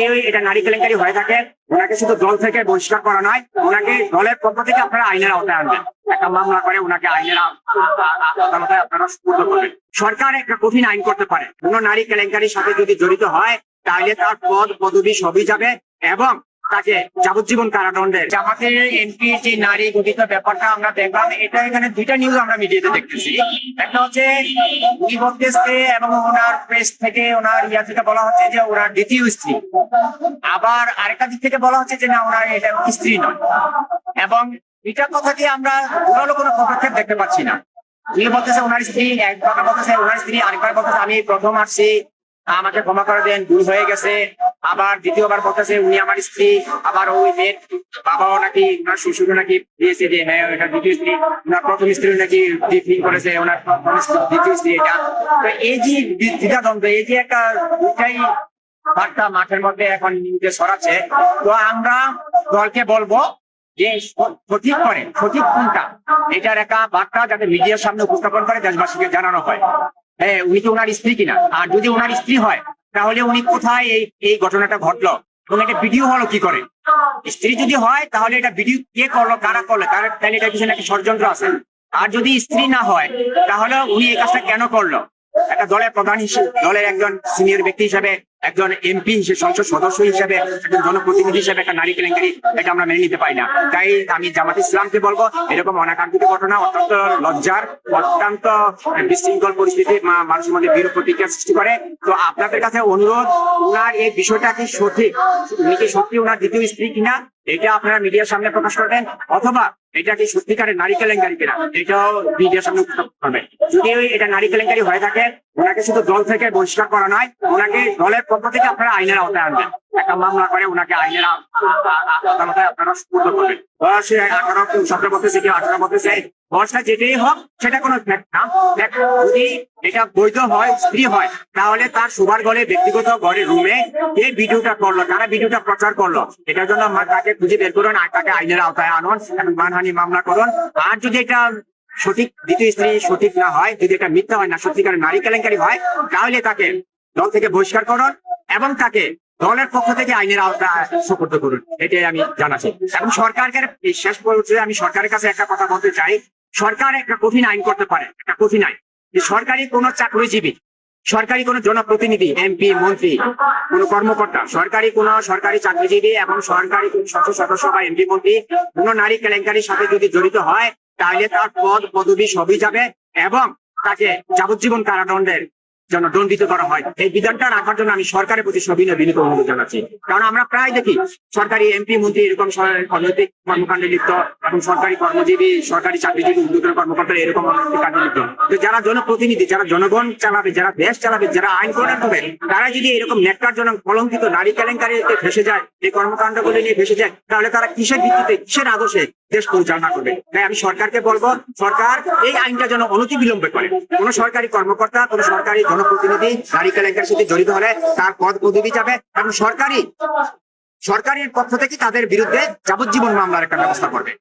যদি এটা নারী কেলেঙ্কারি হয়ে থাকে, ওনাকে শুধু দল থেকে বহিষ্কার করা নয়, ওনাকে দলের পক্ষ থেকে আপনারা আইনের আওতায় আনবেন, একটা মামলা করে ওনাকে আইনের আদালতে আপনারা সুপর্দ করবেন। সরকার একটা কঠিন আইন করতে পারে, কোন নারী কেলেঙ্কারির সাথে যদি জড়িত হয় তাহলে তার পদ পদবি সবই যাবে এবং তাকে যাবজ্জীবন কারাদণ্ডের। জামাতের এমপি যে নারী গঠিত ব্যাপারটা আমরা দেখলাম, এটা এখানে দুইটা নিউজ আমরা মিডিয়াতে দেখতেছি। একটা হচ্ছে উনি বলতেছে এবং ওনার প্রেস থেকে ওনার ইয়া থেকে বলা হচ্ছে যে ওনার দ্বিতীয় স্ত্রী, আবার আরেকটা দিক থেকে বলা হচ্ছে যে না ওনার এটা স্ত্রী নয়, এবং এটা কথা দিয়ে আমরা ওনারও কোনো পদক্ষেপ দেখতে পাচ্ছি না। উনি বলতেছে ওনার স্ত্রী, একবার বলতেছে ওনার স্ত্রী, আরেকবার বলতেছে আমি প্রথম আসছি, আমাকে ক্ষমা করে দেন, ভুল হয়ে গেছে। আবার দ্বিতীয়বার বলতেছে উনি আমার স্ত্রী, আবার ওই মেয়ের বাবাও নাকি ওনার শ্বশুরও নাকি দিয়েছে যে হ্যাঁ এটা দ্বিতীয় স্ত্রী, ওনার প্রথম স্ত্রী নাকি ফিল করেছে ওনার দ্বিতীয় স্ত্রী। এটা তো এই যে দ্বিধাদ্বন্দ্ব, এই যে একটা দুটাই বার্তা মাঠের মধ্যে এখন নিউজে ছড়াচ্ছে, তো আমরা দলকে বলবো যে সঠিক করে, সঠিক কোনটা এটার একটা বার্তা যাতে মিডিয়ার সামনে উপস্থাপন করে দেশবাসীকে জানানো হয় হ্যাঁ উনি কি ওনার স্ত্রী কিনা। আর যদি ওনার স্ত্রী হয় তাহলে উনি কোথায় এই ঘটনাটা ঘটলো এবং এটা ভিডিও হলো কি করে। স্ত্রী যদি হয় তাহলে এটা ভিডিও কে করলো, কারা করলো, তাহলে এটা পিছনে একটা ষড়যন্ত্র আছে। আর যদি স্ত্রী না হয় তাহলে উনি এই কাজটা কেন করলো। একটা দলের প্রধান হিসেবে, দলের একজন সিনিয়র ব্যক্তি হিসেবে, একজন এমপি হিসেবে, সংসদ সদস্য হিসেবে, একজন জনপ্রতিনিধি হিসেবে একটা নারী কেলেঙ্কারি এটা আমরা মেনে নিতে পারি না। তাই আমি জামাত ইসলামকে বলবো এরকম অনাকাঙ্ক্ষিত ঘটনা অত্যন্ত লজ্জার, অত্যন্ত বিশৃঙ্খল পরিস্থিতি মানুষের মধ্যে বিরূপ প্রতিক্রিয়া সৃষ্টি করে। তো আপনাদের কাছে অনুরোধ, ওনার এই বিষয়টা কি সঠিক, উনি কি সত্যি ওনার দ্বিতীয় স্ত্রী কিনা এটা আপনারা মিডিয়ার সামনে প্রকাশ করবেন, অথবা এটা কি সত্যিকারের নারী কেলেঙ্কারি কিনা এটাও মিডিয়ার সামনে উপস্থাপন করবেন। যদি এটা নারী কেলেঙ্কারি হয়ে থাকে, ওনাকে শুধু দল থেকে বহিষ্কার করা নয়, ওনাকে দলের পক্ষ থেকে আপনারা আইনের আওতায় আনবেন, একটা মামলা করে ওনাকে আইনের আদালতে আপনারা সুপর্দ করবেন। বয়স 18-17 বলতেছে, কেউ 18 বলতেছে, বয়সটা যেটাই হোক সেটা কোনো ফ্যাক্ট না। যদি এটা বৈধ হয়, স্ত্রী হয়, তাহলে তার শোবার ঘরে, ব্যক্তিগত ঘরে, রুমে এই ভিডিওটা করলো, তারা ভিডিওটা প্রচার করলো, এটার জন্য তাকে খুঁজে বের করুন আর তাকে আইনের আওতায় আনুন এবং মানহানি মামলা করুন। আর যদি এটা সঠিক দ্বিতীয় স্ত্রী সঠিক না হয়, যদি এটা মিথ্যা হয় না, সত্যিকারের নারী কেলেঙ্কারি হয়, তাহলে তাকে দল থেকে বহিষ্কার করুন এবং তাকে দলের পক্ষ থেকে আইনের আওতায় সুপর্দ করুন, এটাই আমি জানাচ্ছি। এবং সরকারকে শেষ পর্যায়ে আমি সরকারের কাছে একটা কথা বলতে চাই, সরকার একটা কঠিন আইন করতে পারে, একটা কঠিন আইন যে সরকারি কোন চাকরিজীবী, সরকারি কোন জনপ্রতিনিধি, এমপি, মন্ত্রী, কোন কর্মকর্তা, সরকারি চাকরিজীবী এবং সরকারি কোন সংসদ সদস্য বা এমপি, মন্ত্রী কোন নারী কেলেঙ্কারির সাথে যদি জড়িত হয় তাহলে তার পদ পদবি সবই যাবে এবং তাকে যাবজ্জীবন কারাদণ্ডের জন্য দণ্ডিত করা হয়। এই বিধানটা রাখার জন্য আমি সরকারের প্রতি সবিনয় বিনীত অনুরোধ জানাচ্ছি। কারণ আমরা প্রায় দেখি সরকারি এমপি, মন্ত্রী এরকম অনৈতিক কর্মকাণ্ডে লিপ্ত এবং সরকারি কর্মজীবী, সরকারি চাকরিজীবী, উদ্যোগের কর্মকর্তা এরকম অনৈতিক কাজে লিপ্ত। তো যারা জনপ্রতিনিধি, যারা জনগণ চালাবে, যারা দেশ চালাবে, যারা আইন প্রণয়ন করবে, তারা যদি এরকম ন্যাক্কারজনক কলঙ্কিত নারী কেলেঙ্কারিতে ফেসে যায়, এই কর্মকাণ্ডগুলি নিয়ে ফেসে যায়, তাহলে তারা কিসের ভিত্তিতে, কিসের আদর্শে দেশ পরিচালনা করবে। তাই আমি সরকারকে বলবো, সরকার এই আইনটা যেন অনতিবিলম্বে করে। কোন সরকারি কর্মকর্তা, কোন সরকারি জনপ্রতিনিধি নারী কেলেঙ্কারির সাথে জড়িত হলে তার পদ পদবি যাবে এবং সরকারের পক্ষ থেকে তাদের বিরুদ্ধে যাবজ্জীবন মামলার একটা ব্যবস্থা করবে।